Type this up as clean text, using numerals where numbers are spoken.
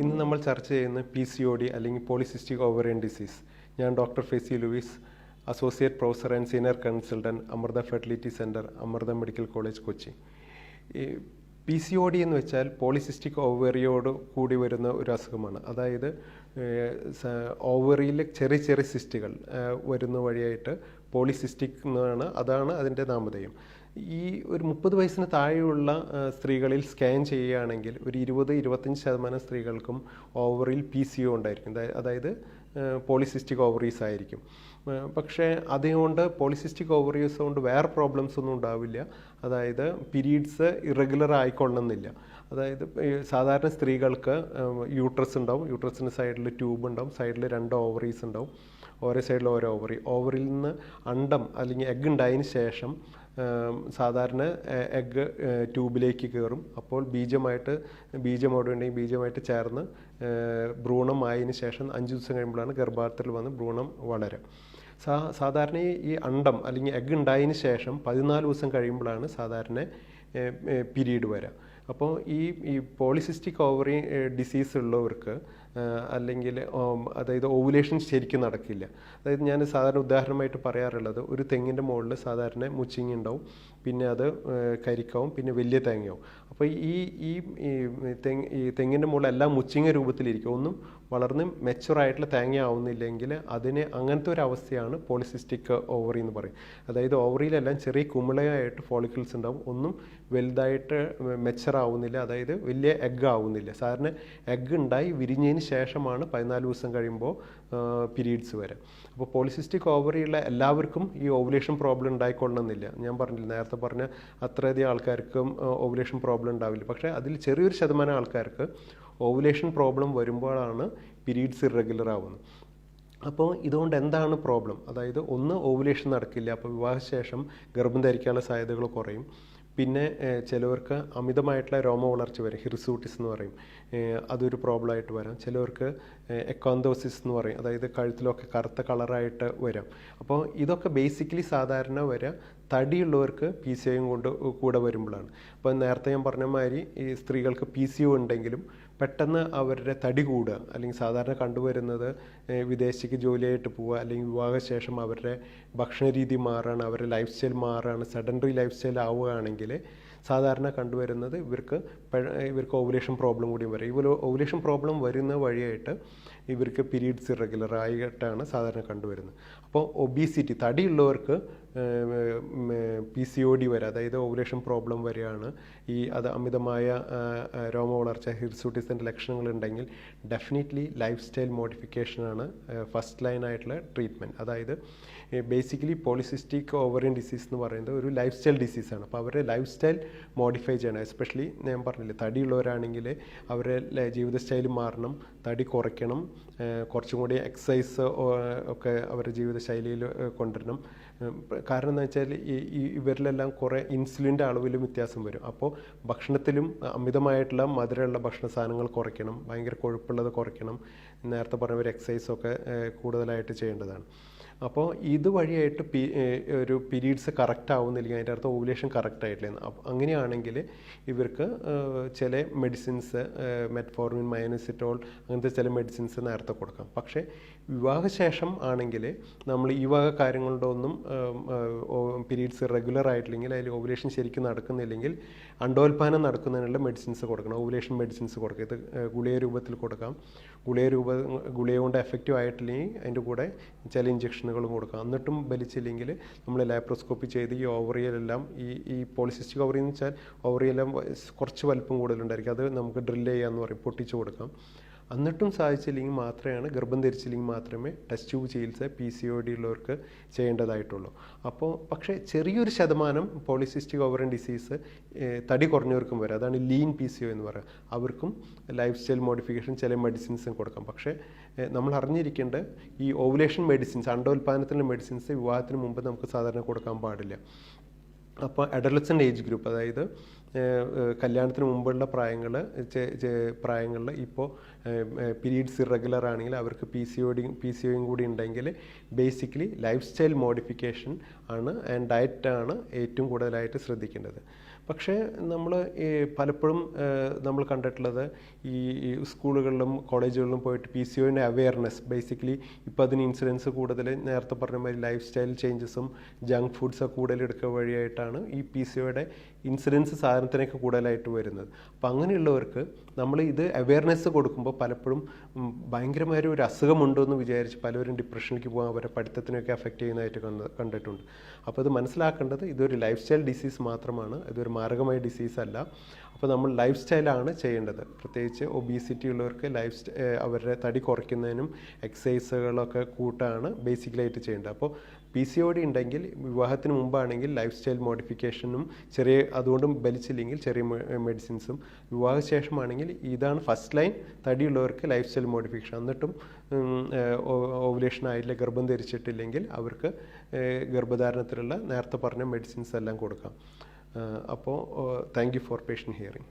ഇന്ന് നമ്മൾ ചർച്ച ചെയ്യുന്ന PCOD അല്ലെങ്കിൽ പോളിസിസ്റ്റിക് ഓവറിയൻ ഡിസീസ്. ഞാൻ doctor Fessy Louis, associate professor and senior consultant, Amrita fertility centre, Amrita medical college, Kochi. ഈ PCOD എന്ന് വെച്ചാൽ പോളിസിസ്റ്റിക് ഓവറിയോട് കൂടി വരുന്ന ഒരു അസുഖമാണ്. അതായത് ഓവറിയിൽ ചെറിയ ചെറിയ സിസ്റ്റുകൾ വരുന്ന വഴിയായിട്ട് പോളിസിസ്റ്റിക് എന്നാണ്, അതാണ് അതിൻ്റെ നാമധേയം. ഈ ഒരു 30 വയസ്സിന് താഴെയുള്ള സ്ത്രീകളിൽ സ്കാൻ ചെയ്യുകയാണെങ്കിൽ ഒരു 20-25% സ്ത്രീകൾക്കും ഓവറിയിൽ PCO ഉണ്ടായിരിക്കും, അതായത് പോളിസിസ്റ്റിക് ഓവറീസ് ആയിരിക്കും. പക്ഷേ അതുകൊണ്ട് പോളിസിസ്റ്റിക് ഓവറീസ് കൊണ്ട് വേറെ പ്രോബ്ലംസ് ഒന്നും ഉണ്ടാവില്ല. അതായത് പീരീഡ്സ് ഇറഗുലർ ആയിക്കൊള്ളണമെന്നില്ല. അതായത് സാധാരണ സ്ത്രീകൾക്ക് യൂട്രസ് ഉണ്ടാവും, യൂട്രസിൻ്റെ സൈഡിൽ ട്യൂബ് ഉണ്ടാവും, സൈഡിൽ 2 ഓവറീസ് ഉണ്ടാവും, ഓരോ സൈഡിൽ ഓരോ ഓവറിയിൽ നിന്ന് അണ്ടം അല്ലെങ്കിൽ എഗ് ഉണ്ടായതിന് ശേഷം സാധാരണ എഗ് ട്യൂബിലേക്ക് കയറും. അപ്പോൾ ബീജം അവിടെ ഉണ്ടെങ്കിൽ ബീജമായിട്ട് ചേർന്ന് ഭ്രൂണമായതിന് ശേഷം 5 ദിവസം കഴിയുമ്പോഴാണ് ഗർഭാശയത്തിൽ വന്ന് ഭ്രൂണം വളരും. സാധാരണ ഈ അണ്ടം അല്ലെങ്കിൽ എഗ് ഉണ്ടായതിന് ശേഷം 14 ദിവസം കഴിയുമ്പോഴാണ് സാധാരണ പീരീഡ് വരിക. അപ്പോൾ ഈ പോളിസിസ്റ്റിക് ഓവറി ഡിസീസ് ഉള്ളവർക്ക് അല്ലെങ്കിൽ അതായത് ഓവുലേഷൻ ശരിക്കും നടക്കില്ല. അതായത് ഞാൻ സാധാരണ ഉദാഹരണമായിട്ട് പറയാറുള്ളത്, ഒരു തെങ്ങിൻ്റെ മുകളിൽ സാധാരണ മുച്ചിങ്ങ ഉണ്ടാവും, പിന്നെ അത് കരിക്കാവും, പിന്നെ വലിയ തേങ്ങയാവും. അപ്പോൾ ഈ തെങ്ങിൻ്റെ മുകളിൽ എല്ലാം മുച്ചിങ്ങ രൂപത്തിലിരിക്കും. ഒന്നും വളർന്ന് മെച്ചുറായിട്ടുള്ള തേങ്ങ ആവുന്നില്ലെങ്കിൽ അതിന് അങ്ങനത്തെ ഒരു അവസ്ഥയാണ് പോളിസിസ്റ്റിക് ഓവറി എന്ന് പറയും. അതായത് ഓവറിയിലെല്ലാം ചെറിയ കുമിളയായിട്ട് ഫോളിക്കിൾസ് ഉണ്ടാവും, ഒന്നും വലുതായിട്ട് മെച്ചറാവുന്നില്ല, അതായത് വലിയ എഗ് ആവുന്നില്ല. സാധാരണ എഗ് ഉണ്ടായി വിരിഞ്ഞതിന് ശേഷമാണ് 14 ദിവസം കഴിയുമ്പോൾ പീരീഡ്സ് വരെ. അപ്പോൾ പോളിസിസ്റ്റിക് ഓവറിയുള്ള എല്ലാവർക്കും ഈ ഓവുലേഷൻ പ്രോബ്ലം ഉണ്ടായിക്കൊള്ളണമെന്നില്ല. ഞാൻ പറഞ്ഞില്ല, നേരത്തെ പറഞ്ഞ അത്രയധികം ആൾക്കാർക്കും ഓവുലേഷൻ പ്രോബ്ലം ഉണ്ടാവില്ല. പക്ഷേ അതിൽ ചെറിയൊരു ശതമാനം ആൾക്കാർക്ക് ഓവുലേഷൻ പ്രോബ്ലം വരുമ്പോഴാണ് പീരീഡ്സ് ഇറഗുലർ ആവുന്നത്. അപ്പോൾ ഇതുകൊണ്ട് എന്താണ് പ്രോബ്ലം? അതായത് ഒന്ന്, ഓവുലേഷൻ നടക്കില്ല, അപ്പോൾ വിവാഹശേഷം ഗർഭം ധരിക്കാനുള്ള സാധ്യതകൾ കുറയും. പിന്നെ ചിലവർക്ക് അമിതമായിട്ടുള്ള രോമ വളർച്ച വരും, ഹിർസൂട്ടിസ് എന്ന് പറയും, അതൊരു പ്രോബ്ലമായിട്ട് വരാം. ചിലവർക്ക് എക്കോന്തോസിസ് എന്ന് പറയും, അതായത് കഴുത്തിലൊക്കെ കറുത്ത കളറായിട്ട് വരാം. അപ്പോൾ ഇതൊക്കെ ബേസിക്കലി സാധാരണ വരാം തടിയുള്ളവർക്ക് PCO കൊണ്ട് കൂടെ വരുമ്പോഴാണ്. അപ്പോൾ നേരത്തെ ഞാൻ പറഞ്ഞ മാതിരി ഈ സ്ത്രീകൾക്ക് PCO ഉണ്ടെങ്കിലും പെട്ടെന്ന് അവരുടെ തടി കൂടുക, അല്ലെങ്കിൽ സാധാരണ കണ്ടുവരുന്നത് വിദേശത്തേക്ക് ജോലിയായിട്ട് പോവുക, അല്ലെങ്കിൽ വിവാഹശേഷം അവരുടെ ഭക്ഷണ രീതി മാറുകയാണ്, അവരുടെ ലൈഫ് സ്റ്റൈൽ മാറുകയാണ്, സെഡൻഡറി ലൈഫ് സ്റ്റൈൽ ആവുകയാണെങ്കിൽ സാധാരണ കണ്ടുവരുന്നത് ഇവർക്ക് ഓവുലേഷൻ പ്രോബ്ലം കൂടി വരും. ഇവർ ഓവുലേഷൻ പ്രോബ്ലം വരുന്ന വഴിയായിട്ട് ഇവർക്ക് പീരീഡ്സ് ഇറഗുലർ ആയിട്ടാണ് സാധാരണ കണ്ടുവരുന്നത്. അപ്പോൾ ഒബീസിറ്റി, തടിയുള്ളവർക്ക് PCOD വരെ, അതായത് ഓവുലേഷൻ പ്രോബ്ലം വരെയാണ്. അത് അമിതമായ രോമ വളർച്ച, ഹിർസൂട്ടിസിൻ്റെ ലക്ഷണങ്ങളുണ്ടെങ്കിൽ ഡെഫിനറ്റ്ലി ലൈഫ് സ്റ്റൈൽ മോഡിഫിക്കേഷനാണ് ഫസ്റ്റ് ലൈൻ ആയിട്ടുള്ള ട്രീറ്റ്മെൻറ്റ്. അതായത് ബേസിക്കലി പോളിസിസ്റ്റിക് ഓവറിയൻ ഡിസീസ് എന്ന് പറയുന്നത് ഒരു ലൈഫ് സ്റ്റൈൽ ഡിസീസാണ്. അപ്പോൾ അവരുടെ ലൈഫ് സ്റ്റൈൽ മോഡിഫൈ ചെയ്യണം. എസ്പെഷ്യലി ഞാൻ പറഞ്ഞില്ലേ, തടിയുള്ളവരാണെങ്കിൽ അവരുടെ ജീവിത സ്റ്റൈൽ മാറണം, തടി കുറയ്ക്കണം, കുറച്ചും കൂടി എക്സസൈസ് ഒക്കെ അവരുടെ ജീവിതശൈലിയിൽ കൊണ്ടുവരണം. കാരണം എന്താ വെച്ചാൽ ഇവരിലെല്ലാം കുറേ ഇൻസുലിൻ്റെ അളവിലും വ്യത്യാസം വരും. അപ്പോൾ ഭക്ഷണത്തിലും അമിതമായിട്ടുള്ള മധുരമുള്ള ഭക്ഷണ സാധനങ്ങൾ കുറയ്ക്കണം, ഭയങ്കര കൊഴുപ്പുള്ളത് കുറയ്ക്കണം, നേരത്തെ പറഞ്ഞ ഒരു എക്സസൈസൊക്കെ കൂടുതലായിട്ട് ചെയ്യേണ്ടതാണ്. അപ്പോൾ ഇതുവഴിയായിട്ട് ഒരു പീരീഡ്സ് കറക്റ്റ് ആവുന്നില്ലെങ്കിൽ അതിൻ്റെ അർത്ഥം ഓവുലേഷൻ കറക്റ്റ് ആയിട്ടില്ല. അങ്ങനെയാണെങ്കിൽ ഇവർക്ക് ചില മെഡിസിൻസ്, മെറ്റ്ഫോർമിൻ, മയോനിസിറ്റോൾ, അങ്ങനത്തെ ചില മെഡിസിൻസ് നേരത്തെ കൊടുക്കാം. പക്ഷേ വിവാഹശേഷം ആണെങ്കിൽ നമ്മൾ ഈ വക കാര്യങ്ങളുടെ ഒന്നും പീരീഡ്സ് റെഗുലർ ആയിട്ടില്ലെങ്കിൽ, അതിൽ ഓവുലേഷൻ ശരിക്കും നടക്കുന്നില്ലെങ്കിൽ അണ്ടോൽപാദനം നടക്കുന്നതിനുള്ള മെഡിസിൻസ് കൊടുക്കണം, ഓവുലേഷൻ മെഡിസിൻസ് കൊടുക്കുക. ഇത് ഗുളിക രൂപത്തിൽ കൊടുക്കാം. ഗുളിക കൊണ്ട് എഫക്റ്റീവ് ആയിട്ടില്ലെങ്കിൽ അതിൻ്റെ കൂടെ ചില ഇഞ്ചക്ഷനുകളും കൊടുക്കാം. എന്നിട്ടും ബലിച്ചില്ലെങ്കിൽ നമ്മൾ ലാപ്രോസ്കോപ്പി ചെയ്ത് ഈ ഓവറിയിലെല്ലാം ഈ പോളിസിസ്റ്റിക് ഓവറി എന്ന് വെച്ചാൽ ഓവറിയെല്ലാം കുറച്ച് വലിപ്പം കൂടുതലുണ്ടായിരിക്കും, അത് നമുക്ക് ഡ്രില്ല് ചെയ്യാമെന്ന് പറയും, പൊട്ടിച്ച് കൊടുക്കാം. എന്നിട്ടും സാധിച്ചില്ലെങ്കിൽ മാത്രമാണ്, ഗർഭം ധരിച്ചില്ലെങ്കിൽ മാത്രമേ ടെസ്റ്റ് ട്യൂബ് ചികിത്സ PCOD ഉള്ളവർക്ക് ചെയ്യേണ്ടതായിട്ടുള്ളൂ. പക്ഷേ ചെറിയൊരു ശതമാനം പോളിസിസ്റ്റിക് ഓവറിയൻ ഡിസീസ് തടി കുറഞ്ഞവർക്കും വരും, അതാണ് ലീൻ PCO എന്ന് പറയുക. അവർക്കും ലൈഫ് സ്റ്റൈൽ മോഡിഫിക്കേഷൻ ചില മെഡിസിൻസും കൊടുക്കാം. പക്ഷേ നമ്മൾ അറിഞ്ഞിരിക്കേണ്ടത് ഈ ഓവുലേഷൻ മെഡിസിൻസ്, അണ്ടോൽപാദനത്തിനുള്ള മെഡിസിൻസ് വിവാഹത്തിന് മുമ്പ് നമുക്ക് സാധാരണ കൊടുക്കാൻ പാടില്ല. അപ്പോൾ അഡolescent ഏജ് ഗ്രൂപ്പ്, അതായത് കല്യാണത്തിന് മുമ്പുള്ള പ്രായങ്ങളിൽ ഇപ്പോൾ പീരീഡ്സ് ഇറഗുലർ ആണെങ്കിൽ അവർക്ക് PCOയും കൂടി ഉണ്ടെങ്കിൽ ബേസിക്കലി ലൈഫ് സ്റ്റൈൽ മോഡിഫിക്കേഷൻ ആണ് ആൻഡ് ഡയറ്റാണ് ഏറ്റവും കൂടുതലായിട്ട് ശ്രദ്ധിക്കേണ്ടത്. പക്ഷേ നമ്മൾ പലപ്പോഴും നമ്മൾ കണ്ടിട്ടുള്ളത് ഈ സ്കൂളുകളിലും കോളേജുകളിലും പോയിട്ട് PCOൻ്റെ അവെയർനെസ് ബേസിക്കലി ഇപ്പോൾ അതിന് ഇൻസിഡൻസ് കൂടുതൽ നേരത്തെ പറഞ്ഞ മാതിരി ലൈഫ് സ്റ്റൈൽ ചേഞ്ചസും ജങ്ക് ഫുഡ്സൊക്കെ കൂടുതലെടുക്കുക വഴിയായിട്ടാണ് ഈ PCOയുടെ ഇൻസിഡൻസ് സാധനത്തിനൊക്കെ കൂടുതലായിട്ട് വരുന്നത്. അപ്പം അങ്ങനെയുള്ളവർക്ക് നമ്മൾ ഇത് അവെയർനെസ് കൊടുക്കുമ്പോൾ പലപ്പോഴും ഭയങ്കരമായ ഒരു അസുഖമുണ്ടോ വിചാരിച്ച് പലരും ഡിപ്രഷനിലേക്ക് പോകാൻ അവരെ പഠിത്തത്തിനൊക്കെ അഫക്റ്റ് ചെയ്യുന്നതായിട്ട് കണ്ടിട്ടുണ്ട്. അപ്പോൾ ഇത് മനസ്സിലാക്കേണ്ടത് ഇതൊരു ലൈഫ് സ്റ്റൈൽ ഡിസീസ് മാത്രമാണ്, ഇതൊരു മാരകമായ ഡിസീസ് അല്ല. അപ്പോൾ നമ്മൾ ലൈഫ് സ്റ്റൈലാണ് ചെയ്യേണ്ടത്. പ്രത്യേകിച്ച് ഒബീസിറ്റി ഉള്ളവർക്ക് അവരുടെ തടി കുറയ്ക്കുന്നതിനും എക്സസൈസുകളൊക്കെ കൂട്ടാണ് ബേസിക്കലായിട്ട് ചെയ്യേണ്ടത്. അപ്പോൾ PCOD ഉണ്ടെങ്കിൽ വിവാഹത്തിന് മുമ്പാണെങ്കിൽ ലൈഫ് സ്റ്റൈൽ മോഡിഫിക്കേഷനും അതുകൊണ്ടും ബലിച്ചില്ലെങ്കിൽ ചെറിയ മെഡിസിൻസും, വിവാഹശേഷമാണെങ്കിൽ ഇതാണ് ഫസ്റ്റ് ലൈൻ തടിയുള്ളവർക്ക് ലൈഫ് സ്റ്റൈൽ മോഡിഫിക്കേഷൻ. എന്നിട്ടും ഓവുലേഷൻ ആയില്ല, ഗർഭം ധരിച്ചിട്ടില്ലെങ്കിൽ അവർക്ക് ഗർഭധാരണത്തിലുള്ള നേരത്തെ പറഞ്ഞ മെഡിസിൻസ് എല്ലാം കൊടുക്കാം. അപ്പോൾ thank you for patient hearing.